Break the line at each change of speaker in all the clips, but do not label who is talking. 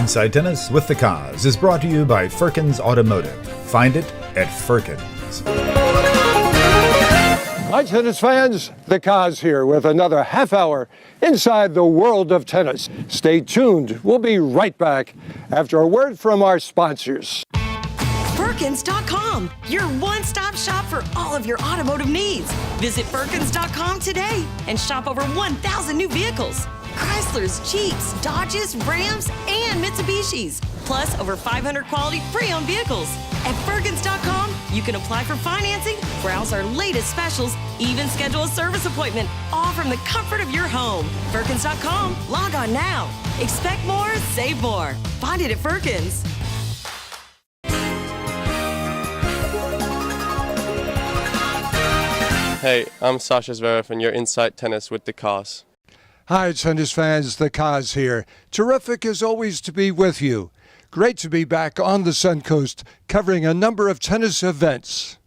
Inside Tennis with the Cause is brought to you by Firkins Automotive. Find it at Firkins.
Hi, tennis fans. The Cause here with another half hour inside the world of tennis. Stay tuned. We'll be right back after a word from our sponsors.
Firkins.com, your one-stop shop for all of your automotive needs. Visit Firkins.com today and shop over 1,000 new vehicles. Chryslers, Jeeps, Dodges, Rams, and Mitsubishis. Plus, over 500 quality pre-owned vehicles. At Firkins.com, you can apply for financing, browse our latest specials, even schedule a service appointment, all from the comfort of your home. Firkins.com, log on now. Expect more, save more. Find it at Firkins.
Hey, I'm Sasha Zverev, and you're Inside Tennis with the Cause.
Hi, tennis fans. The Cause here. Terrific as always to be with you. Great to be back on the Suncoast covering a number of tennis events.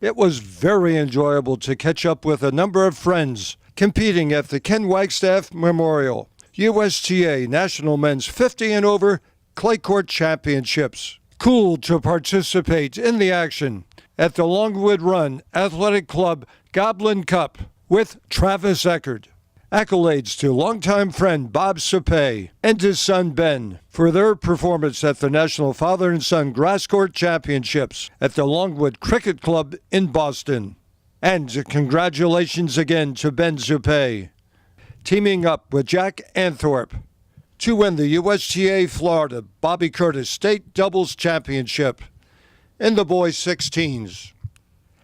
It was very enjoyable to catch up with a number of friends competing at the Ken Wagstaff Memorial USTA National Men's 50 and Over Clay Court Championships. Cool to participate in the action at the Longwood Run Athletic Club Goblin Cup with Travis Eckert. Accolades to longtime friend Bob Sapay and his son Ben for their performance at the National Father and Son Grass Court Championships at the Longwood Cricket Club in Boston. And congratulations again to Ben Sapay, teaming up with Jack Anthorpe to win the USTA Florida Bobby Curtis State Doubles Championship in the boys 16s.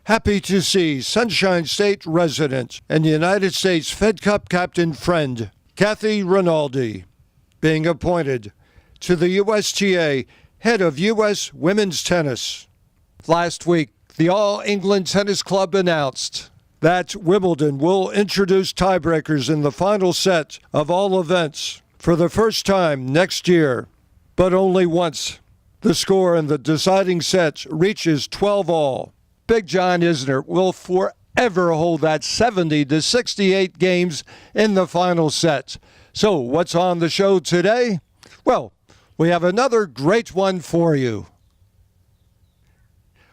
Happy to see Sunshine State resident and United States Fed Cup captain friend Kathy Rinaldi being appointed to the USTA head of U.S. women's tennis. Last week, the All England Tennis Club announced that Wimbledon will introduce tiebreakers in the final set of all events for the first time next year, but only once. The score in the deciding sets reaches 12-all. Big John Isner will forever hold that 70-68 games in the final set. So what's on the show today? Well, we have another great one for you.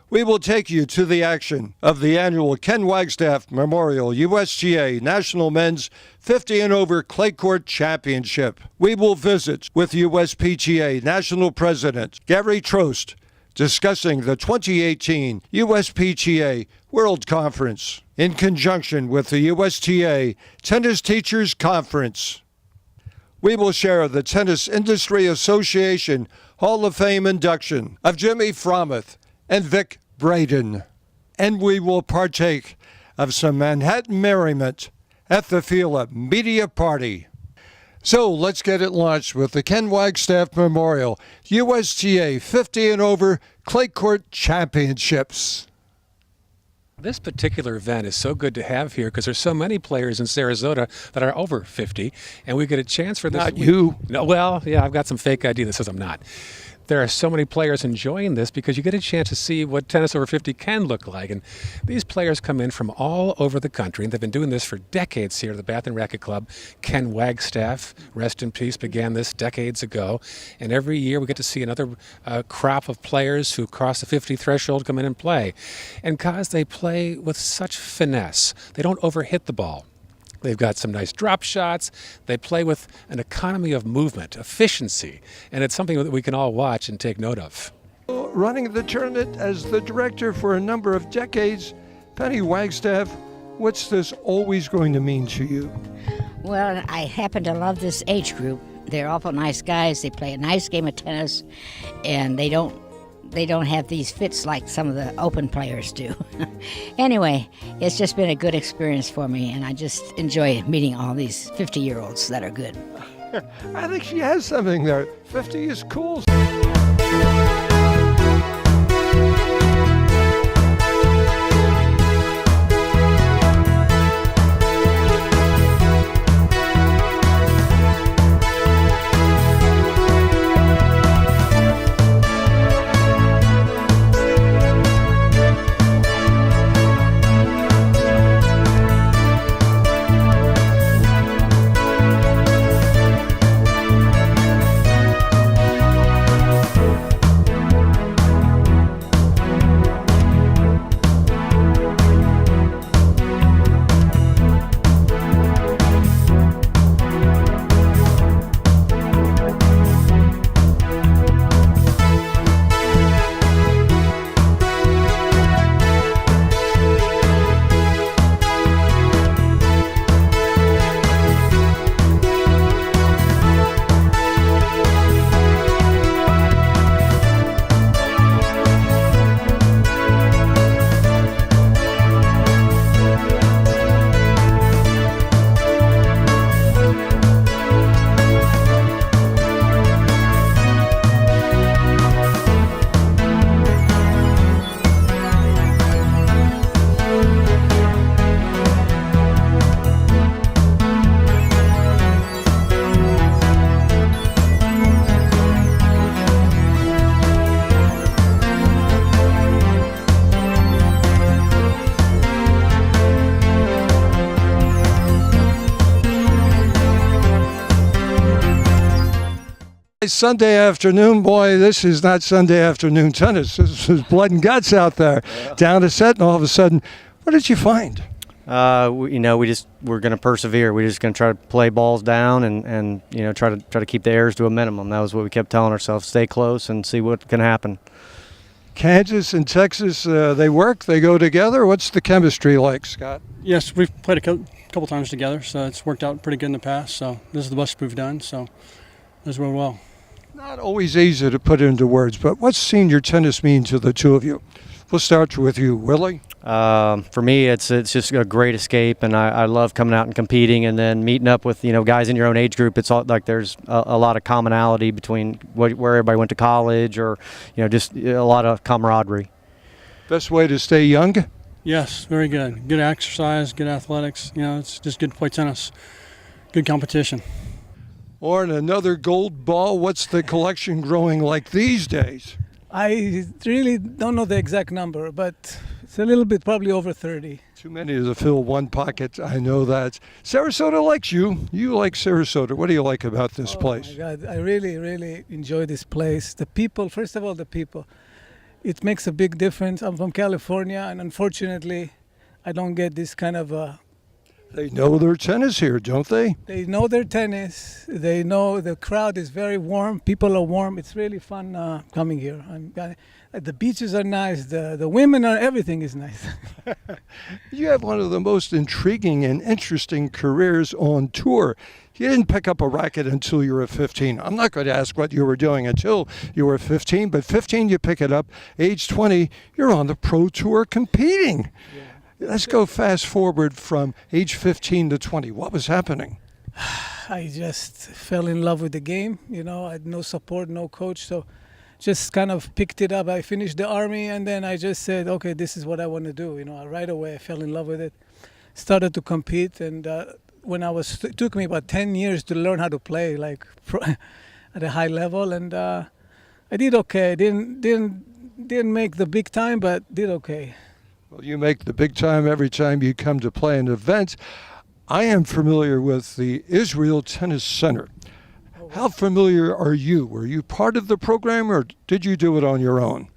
We will take you to the action of the annual Ken Wagstaff Memorial USTA National Men's 50 and Over Clay Court Championship. We will visit with USPTA National President Gary Trost, discussing the 2018 USPTA World Conference in conjunction with the USTA Tennis Teachers Conference. We will share the Tennis Industry Association Hall of Fame induction of Jimmy Frommeth and Vic Braden. And we will partake of some Manhattan merriment at the Fila Media Party. So let's get it launched with the Ken Wagstaff Memorial USTA 50 and Over Clay Court Championships.
This particular event is so good to have here because there's so many players in Sarasota that are over 50, and we get a chance for this.
Not you.
No, well, yeah, I've got some fake ID that says I'm not. There are so many players enjoying this because you get a chance to see what tennis over 50 can look like. And these players come in from all over the country, and they've been doing this for decades here at the Bath and Racquet Club. Ken Wagstaff, rest in peace, began this decades ago. And every year we get to see another crop of players who cross the 50 threshold come in and play. And because they play with such finesse, they don't overhit the ball. They've got some nice drop shots. They play with an economy of movement, efficiency, and it's something that we can all watch and take note of.
Running the tournament as the director for a number of decades, Penny Wagstaff, what's this always going to mean to you?
Well, I happen to love this age group. They're awful nice guys. They play a nice game of tennis, and they don't have these fits like some of the open players do. Anyway, it's just been a good experience for me, and I just enjoy meeting all these 50-year-olds that are good.
I think she has something there. 50 is cool. Sunday afternoon, boy, this is not Sunday afternoon tennis. This is blood and guts out there. Yeah. Down a set, and all of a sudden, what did you find?
We're going to persevere. We're just going to try to play balls down and try to keep the errors to a minimum. That was what we kept telling ourselves. Stay close and see what can happen.
Kansas and Texas, they work, they go together. What's the chemistry like, Scott?
Yes, we've played a couple times together, so it's worked out pretty good in the past. So this is the best we've done, so this went well.
Not always easy to put into words, but what's senior tennis mean to the two of you? We'll start with you, Willie.
For me, it's just a great escape, and I love coming out and competing, and then meeting up with guys in your own age group. It's all like there's a lot of commonality between where everybody went to college, or just a lot of camaraderie.
Best way to stay young?
Yes, very good. Good exercise, good athletics. It's just good to play tennis. Good competition.
Or another gold ball. What's the collection growing like these days?
I really don't know the exact number, but it's a little bit, probably over 30.
Too many to fill one pocket, I know that. Sarasota likes you. You like Sarasota. What do you like about this place?
Oh, my God. I really, really enjoy this place. The people, first of all, the people. It makes a big difference. I'm from California, and unfortunately, I don't get this kind of
They know their tennis here, don't they?
They know their tennis. They know the crowd is very warm. People are warm. It's really fun coming here. The beaches are nice. The women are, everything is nice.
You have one of the most intriguing and interesting careers on tour. You didn't pick up a racket until you were 15. I'm not going to ask what you were doing until you were 15, but 15 you pick it up. Age 20, you're on the pro tour competing. Yeah. Let's go fast forward from age 15 to 20. What was happening?
I just fell in love with the game. I had no support, no coach, so just kind of picked it up. I finished the Army, and then I just said, okay, this is what I want to do. Right away I fell in love with it. Started to compete, and it took me about 10 years to learn how to play at a high level, and I did okay. Didn't make the big time, but did okay.
Well, you make the big time every time you come to play an event. I am familiar with the Israel Tennis Center. How familiar are you? Were you part of the program, or did you do it on your own?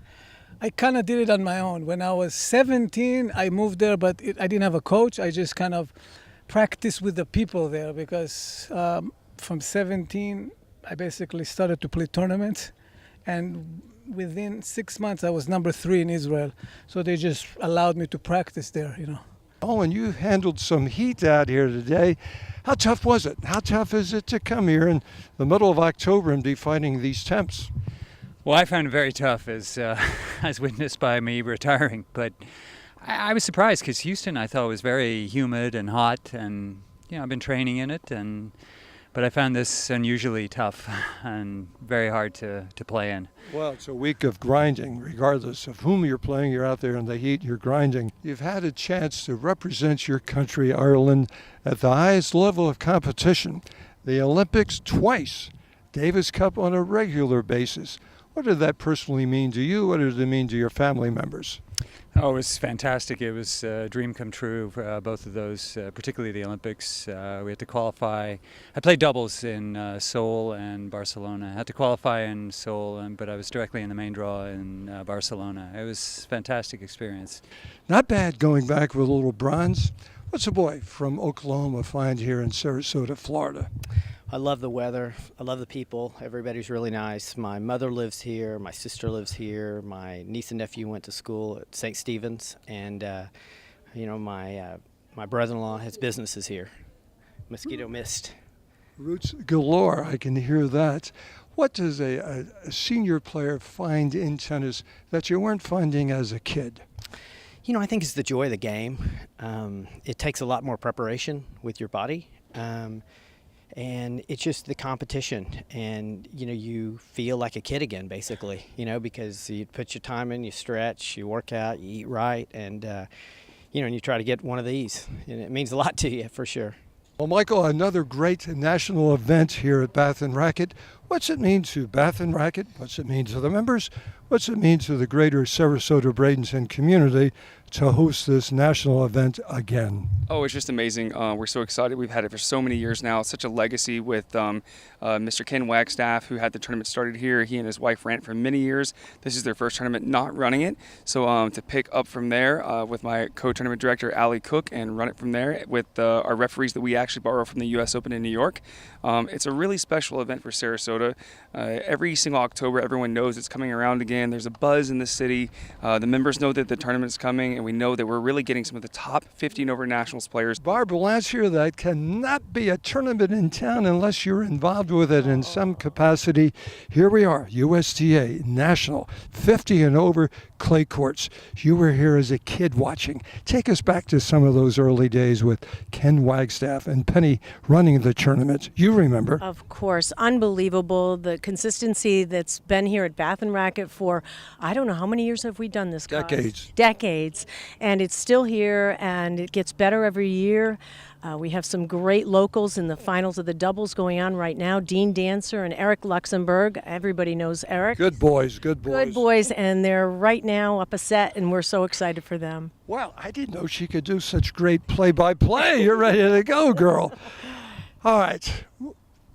I kind of did it on my own. When I was 17, I moved there, but I didn't have a coach. I just kind of practiced with the people there because from 17, I basically started to play tournaments, and within 6 months I was number 3 in Israel, so they just allowed me to practice there.
Oh, and you handled some heat out here today. How tough was it? How tough is it to come here in the middle of October and be fighting these temps?
Well, I found it very tough, as witnessed by me retiring, but I was surprised because Houston I thought was very humid and hot, and I've been training in it, but I found this unusually tough and very hard to play in.
Well, it's a week of grinding. Regardless of whom you're playing, you're out there in the heat, you're grinding. You've had a chance to represent your country, Ireland, at the highest level of competition. The Olympics twice, Davis Cup on a regular basis. What did that personally mean to you? What did it mean to your family members?
Oh, it was fantastic. It was a dream come true for both of those, particularly the Olympics. We had to qualify. I played doubles in Seoul and Barcelona. I had to qualify in Seoul, but I was directly in the main draw in Barcelona. It was a fantastic experience.
Not bad going back with a little bronze. What's a boy from Oklahoma find here in Sarasota, Florida?
I love the weather. I love the people. Everybody's really nice. My mother lives here. My sister lives here. My niece and nephew went to school at St. Stephen's, and my brother-in-law has businesses here. Mosquito Mist.
Roots galore. I can hear that. What does a senior player find in tennis that you weren't finding as a kid?
I think it's the joy of the game. It takes a lot more preparation with your body. And it's just the competition, and you feel like a kid again, basically, because you put your time in, you stretch, you work out, you eat right, and and you try to get one of these, and it means a lot to you for sure.
Well, Michael, another great national event here at Bath and Racket. What's it mean to Bath and Racket? What's it mean to the members? What's it mean to the greater Sarasota Bradenton community to host this national event again?
Oh, it's just amazing. We're so excited. We've had it for so many years now. It's such a legacy with Mr. Ken Wagstaff, who had the tournament started here. He and his wife ran it for many years. This is their first tournament not running it. So to pick up from there with my co-tournament director, Allie Cook, and run it from there with our referees that we actually borrow from the U.S. Open in New York. It's a really special event for Sarasota. Every single October, everyone knows it's coming around again. There's a buzz in the city. The members know that the tournament's coming, and we know that we're really getting some of the top 50 and over nationals players.
Barb, last year that cannot be a tournament in town unless you're involved with it in some capacity. Here we are, USTA National 50 and over clay courts. You were here as a kid watching. Take us back to some of those early days with Ken Wagstaff and Penny running the tournaments. You remember?
Of course. Unbelievable. The consistency that's been here at Bath and Racket for, I don't know, how many years have we done this?
Decades.
Decades. And it's still here, and it gets better every year. We have some great locals in the finals of the doubles going on right now. Dean Dancer and Eric Luxembourg. Everybody knows Eric.
Good boys, good boys.
Good boys, and they're right now up a set, and we're so excited for them.
Well, I didn't know she could do such great play-by-play. You're ready to go, girl. All right.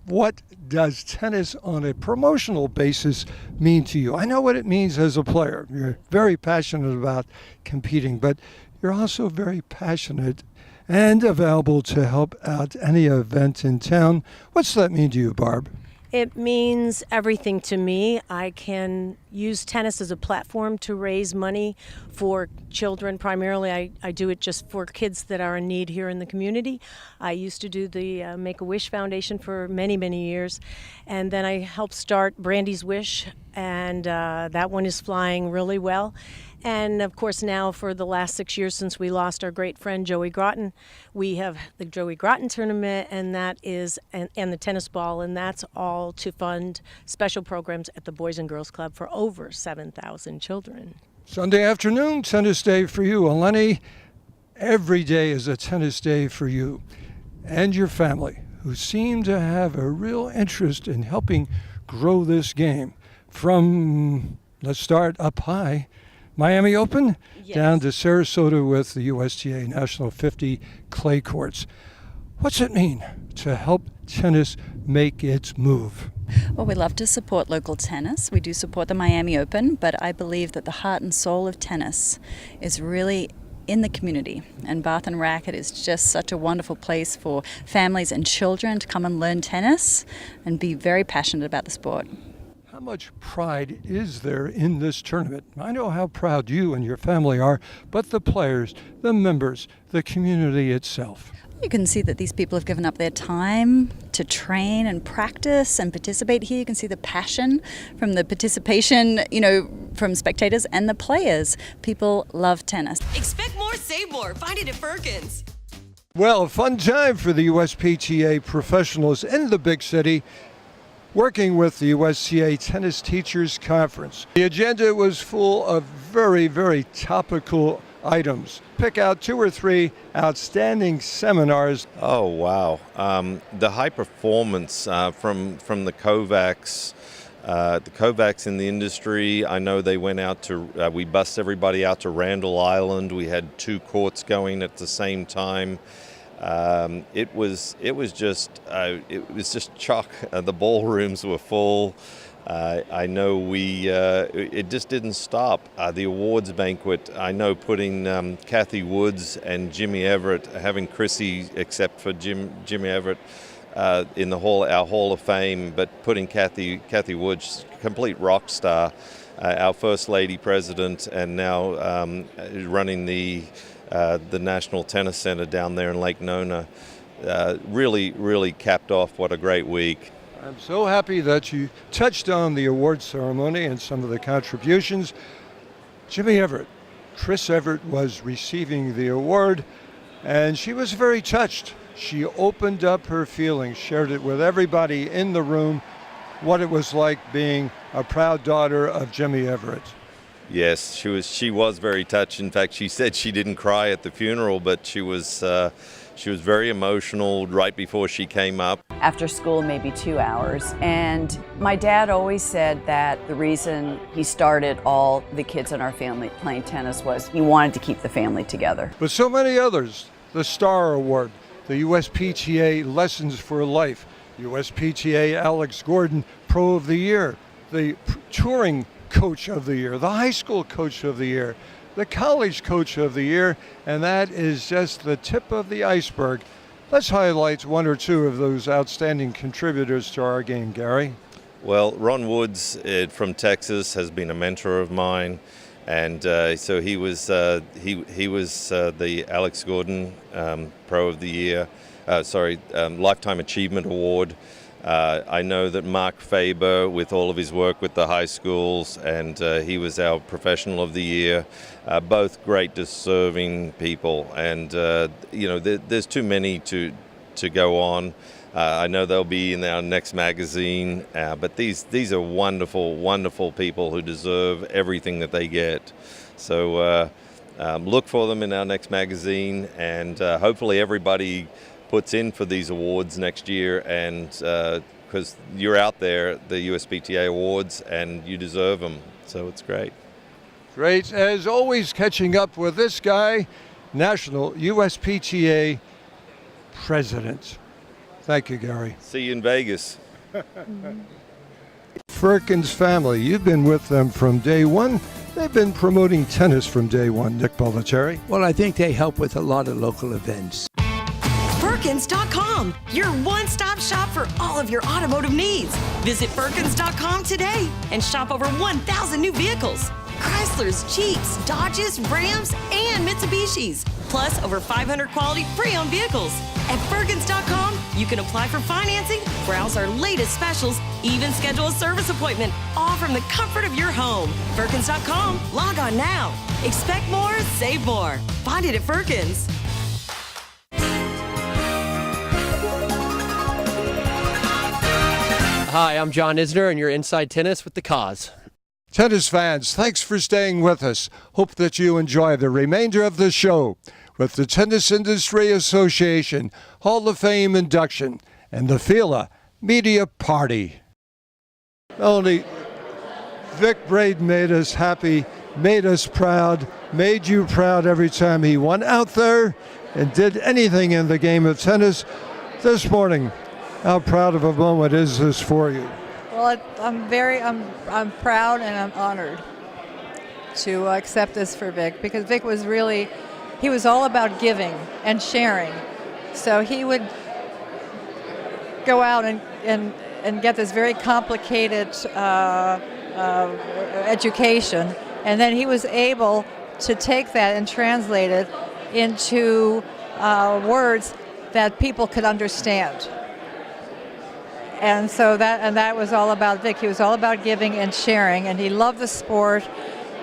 What does tennis on a promotional basis mean to you? I know what it means as a player. You're very passionate about competing, but you're also very passionate and available to help out any event in town. What's that mean to you, Barb?
It means everything to me. I can use tennis as a platform to raise money for children. Primarily, I do it just for kids that are in need here in the community. I used to do the Make-A-Wish Foundation for many, many years. And then I helped start Brandy's Wish, and that one is flying really well. And of course now for the last 6 years since we lost our great friend Joey Groton, we have the Joey Groton tournament, and that is and the tennis ball, and that's all to fund special programs at the Boys and Girls Club for over 7,000 children.
Sunday afternoon, tennis day for you. Eleni, every day is a tennis day for you and your family, who seem to have a real interest in helping grow this game from, let's start up high, Miami Open, yes, down to Sarasota with the USTA National 50 clay courts. What's it mean to help tennis make its move?
Well, we love to support local tennis. We do support the Miami Open, but I believe that the heart and soul of tennis is really in the community. And Bath and Racket is just such a wonderful place for families and children to come and learn tennis and be very passionate about the sport.
How much pride is there in this tournament? I know how proud you and your family are, but the players, the members, the community itself.
You can see that these people have given up their time to train and practice and participate here. You can see the passion from the participation, from spectators and the players. People love tennis.
Expect more, save more. Find it at Firkins.
Well, a fun time for the USPTA professionals in the big city, working with the USTA Tennis Teachers Conference. The agenda was full of very, very topical items. Pick out 2 or 3 outstanding seminars.
Oh, wow. The high performance from the Kovacs. The Kovacs in the industry, I know they went out to, we bussed everybody out to Randall Island. We had 2 courts going at the same time. It was just chock. The ballrooms were full. I know it just didn't stop. The awards banquet, I know putting Kathy Woods and Jimmy Everett, having Chrissy except for Jimmy Everett in the our Hall of Fame, but putting Kathy Woods, complete rock star, our First Lady President, and now running the National Tennis Center down there in Lake Nona, really capped off what a great week.
I'm so happy that you touched on the award ceremony and some of the contributions. Jimmy Everett, Chris Everett was receiving the award, and she was very touched. She opened up her feelings, shared it with everybody in the room, what it was like being a proud daughter of Jimmy Everett.
Yes, she was very touched. In fact, she said she didn't cry at the funeral, but she was very emotional right before she came up.
after school maybe 2 hours. And my dad always said that the reason he started all the kids in our family playing tennis was he wanted to keep the family together.
But so many others, the Star Award, the USPTA Lessons for Life, USPTA Alex Gordon Pro of the Year, the Touring Coach of the Year, the High School Coach of the Year, the College Coach of the Year, and that is just the tip of the iceberg. Let's highlight one or two of those outstanding contributors to our game, Gary.
Well, Ron Woods from Texas has been a mentor of mine, and so he was the Alex Gordon Pro of the Year, Lifetime Achievement Award. I know that Mark Faber, with all of his work with the high schools, and he was our Professional of the Year. Both great, deserving people, and there's too many to go on. I know they'll be in our next magazine, but these are wonderful, wonderful people who deserve everything that they get. So look for them in our next magazine, and hopefully everybody puts in for these awards next year, and because you're out there, the USPTA awards, and you deserve them. So it's great.
Great. As always, catching up with this guy, National USPTA President. Thank you, Gary.
See you in Vegas.
Firkins family, you've been with them from day one. They've been promoting tennis from day one. Nick Bollettieri.
Well, I think they help with a lot of local events.
Firkins.com, your one-stop shop for all of your automotive needs. Visit Firkins.com today and shop over 1,000 new vehicles. Chryslers, Jeeps, Dodges, Rams, and Mitsubishis. Plus over 500 quality pre-owned vehicles. At Firkins.com, you can apply for financing, browse our latest specials, even schedule a service appointment, all from the comfort of your home. Firkins.com, log on now. Expect more, save more. Find it at Firkins.
Hi, I'm John Isner, and you're Inside Tennis with the Cause.
Tennis fans, thanks for staying with us. Hope that you enjoy the remainder of the show with the Tennis Industry Association Hall of Fame induction and the FILA Media Party. Melanie, Vic Braden made us happy, made us proud, made you proud every time he went out there and did anything in the game of tennis. This morning, how proud of a moment is this for you?
Well, I'm proud and I'm honored to accept this for Vic, because Vic was he was all about giving and sharing. So he would go out and get this very complicated education, and then he was able to take that and translate it into words that people could understand. And so that was all about Vic. He was all about giving and sharing, and he loved the sport.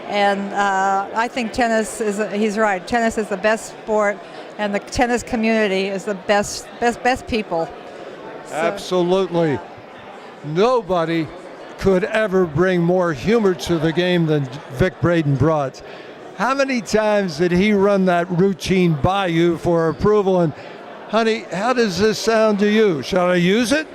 And I think tennis he's right. Tennis is the best sport, and the tennis community is the best people. So.
Absolutely. Nobody could ever bring more humor to the game than Vic Braden brought. How many times did he run that routine by you for approval? And honey, how does this sound to you? Shall I use it?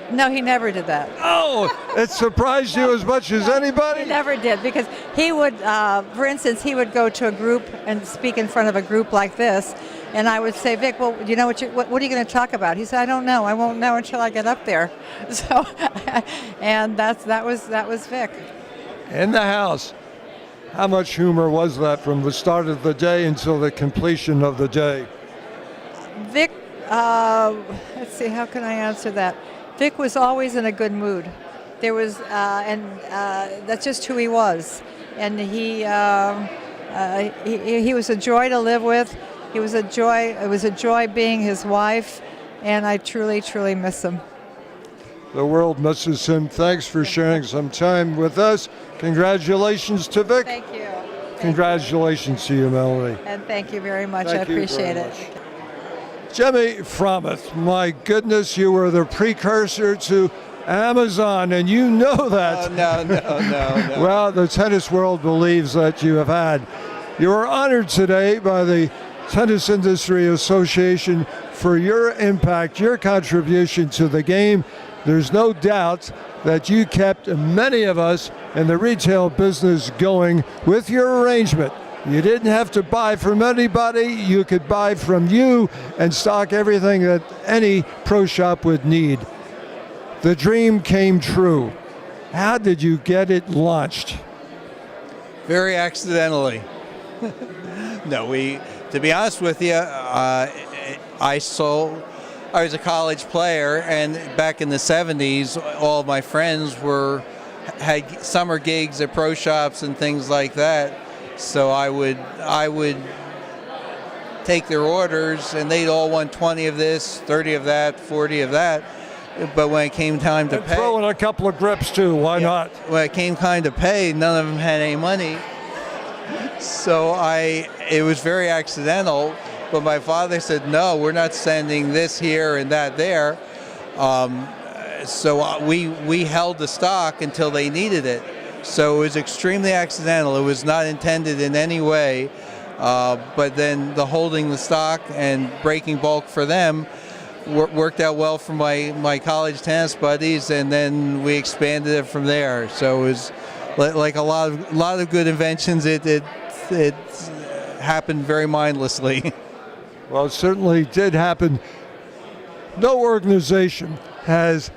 No, he never did that.
Oh, it surprised you as much as anybody?
He never did, because he would, for instance, he would go to a group and speak in front of a group like this, and I would say, Vic, well, you know what are you going to talk about? He said, I don't know. I won't know until I get up there. So, and that was Vic.
In the house, how much humor was that from the start of the day until the completion of the day?
Vic, let's see, how can I answer that? Vic was always in a good mood. There was, that's just who he was. And he was a joy to live with. He was a joy. It was a joy being his wife, and I truly, truly miss him.
The world misses him. Thanks for sharing some time with us. Congratulations to Vic.
Thank you.
Congratulations to you, Melanie.
And thank you very much. I appreciate it.
Jimmy Frommeth, my goodness, you were the precursor to Amazon, and you know that.
No.
Well, the tennis world believes that you have had. You were honored today by the Tennis Industry Association for your impact, your contribution to the game. There's no doubt that you kept many of us in the retail business going with your arrangement. You didn't have to buy from anybody. You could buy from you and stock everything that any pro shop would need. The dream came true. How did you get it launched?
Very accidentally. No, to be honest with you, I was a college player, and back in the 70s, all of my friends had summer gigs at pro shops and things like that. So I would take their orders, and they'd all want 20 of this, 30 of that, 40 of that. But when it came time to pay,
throw in a couple of grips too. Why not?
When it came time to pay, none of them had any money. So it was very accidental. But my father said, "No, we're not sending this here and that there." So we held the stock until they needed it. So it was extremely accidental. It was not intended in any way. But then the holding the stock and breaking bulk for them worked out well for my college tennis buddies, and then we expanded it from there. So it was like a lot of good inventions. It happened very mindlessly.
Well, it certainly did happen. No organization has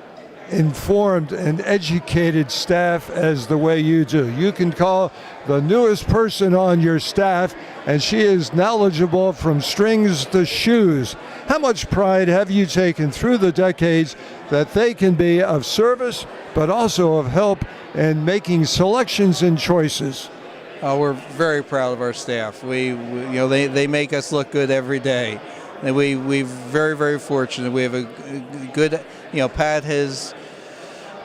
informed and educated staff as the way you do. You can call the newest person on your staff, and she is knowledgeable from strings to shoes. How much pride have you taken through the decades that they can be of service, but also of help in making selections and choices?
We're very proud of our staff. They make us look good every day. And we're very, very fortunate. We have a good,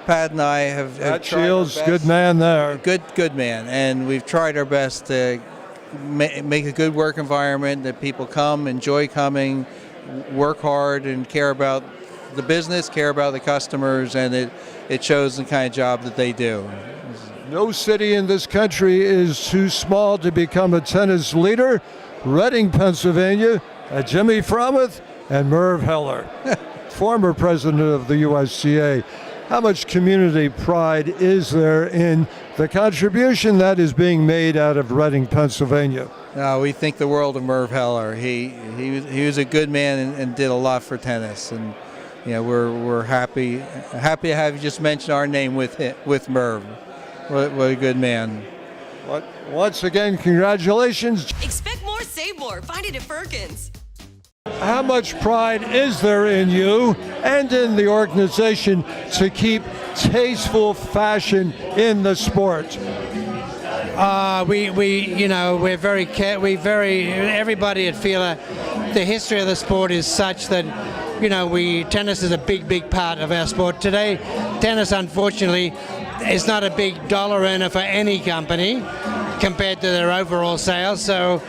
Pat and I have
Pat Shields, good man there.
Good man. And we've tried our best to make a good work environment that people come, enjoy coming, work hard, and care about the business, care about the customers, and it shows the kind of job that they do.
No city in this country is too small to become a tennis leader. Reading, Pennsylvania, Jimmy Fromuth and Merv Heller, former president of the USTA. How much community pride is there in the contribution that is being made out of Reading, Pennsylvania?
We think the world of Merv Heller. He was a good man and did a lot for tennis, and we're happy to have you just mention our name with Merv. What a good man.
Once again, congratulations.
Expect more, save more. Find it at Firkins.
How much pride is there in you and in the organization to keep tasteful fashion in the sport?
Everybody at Fila, the history of the sport is such that, tennis is a big part of our sport. Today, tennis, unfortunately, is not a big dollar earner for any company compared to their overall sales. So,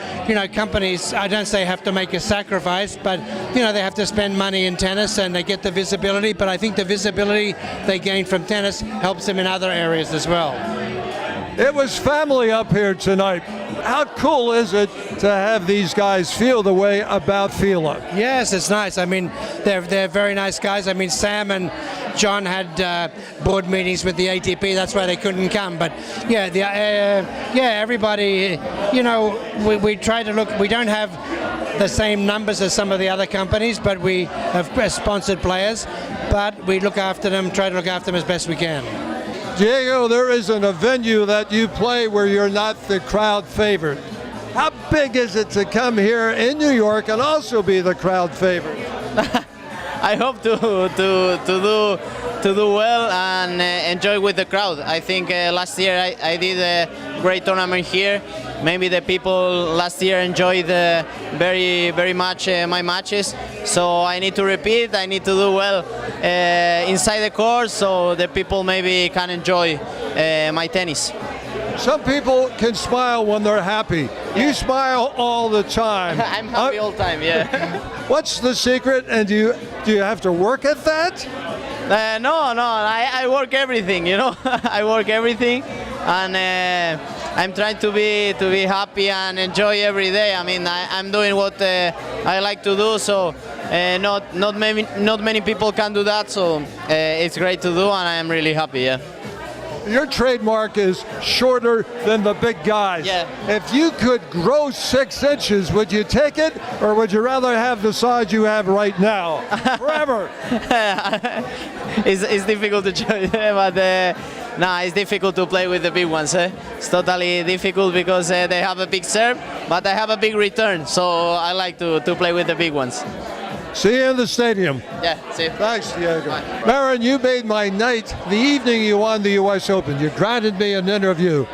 companies, I don't say have to make a sacrifice, but, they have to spend money in tennis and they get the visibility. But I think the visibility they gain from tennis helps them in other areas as well.
It was family up here tonight. How cool is it to have these guys feel the way about Fila?
Yes, it's nice. I mean, they're very nice guys. I mean, Sam and John had board meetings with the ATP. That's why they couldn't come. But everybody. We try to look. We don't have the same numbers as some of the other companies, but we have sponsored players. But we look after them. Try to look after them as best we can.
Diego, there isn't a venue that you play where you're not the crowd favorite. How big is it to come here in New York and also be the crowd favorite?
I hope to do well and enjoy with the crowd. I think last year I did a great tournament here. Maybe the people last year enjoyed very much my matches. So I need to repeat. I need to do well inside the court so the people maybe can enjoy my tennis.
Some people can smile when they're happy. Yeah. You smile all the time.
I'm happy all the time, yeah.
What's the secret, and do you have to work at that?
No, I work everything, I work everything, and I'm trying to be happy and enjoy every day. I mean, I'm doing what I like to do, so Not many people can do that, so it's great to do, and I am really happy. Yeah.
Your trademark is shorter than the big guys.
Yeah.
If you could grow 6 inches, would you take it, or would you rather have the size you have right now forever?
It's difficult to judge, but it's difficult to play with the big ones. It's totally difficult because they have a big serve, but I have a big return, so I like to play with the big ones.
See you in the stadium.
Yeah, see you.
Thanks, Diego. Marin, you made my night the evening you won the U.S. Open. You granted me an interview.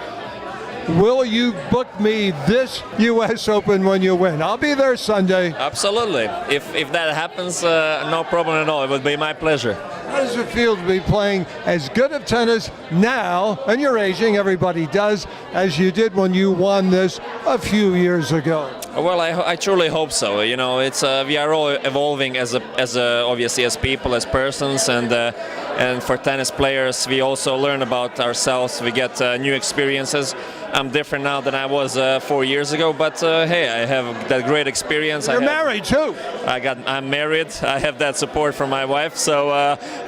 Will you book me this U.S. Open when you win? I'll be there Sunday.
Absolutely. If that happens, no problem at all. It would be my pleasure.
How does it feel to be playing as good of tennis now, and you're aging, everybody does, as you did when you won this a few years ago?
Well, I truly hope so. You know, it's we are all evolving as obviously as people, as persons, and for tennis players, we also learn about ourselves. We get new experiences. I'm different now than I was 4 years ago, but hey, I have that great experience.
You're married too.
I'm married. I have that support from my wife. So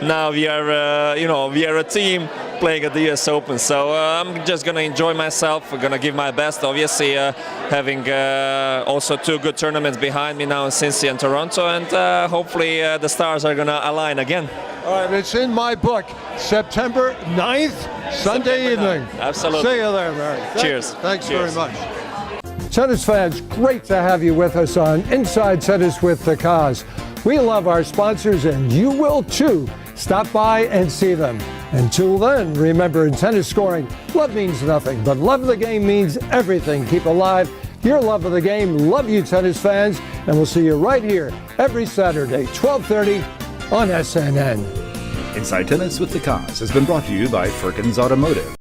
now we are, we are a team playing at the US Open. So I'm just gonna enjoy myself. I'm gonna give my best. Obviously, having also 2 good tournaments behind me now in Cincy and Toronto, and hopefully the stars are gonna align again.
All right, it's in my book, September 9th, Sunday evening.
Absolutely.
See you there, Mary.
Cheers.
Thanks
Cheers.
very much. Tennis fans, great to have you with us on Inside Tennis with the Cause. We love our sponsors, and you will too. Stop by and see them. Until then, remember, in tennis scoring, love means nothing, but love of the game means everything. Keep alive your love of the game. Love you, tennis fans, and we'll see you right here every Saturday, 12:30 on SNN.
Inside Tennis with the Cause has been brought to you by Firkins Automotive.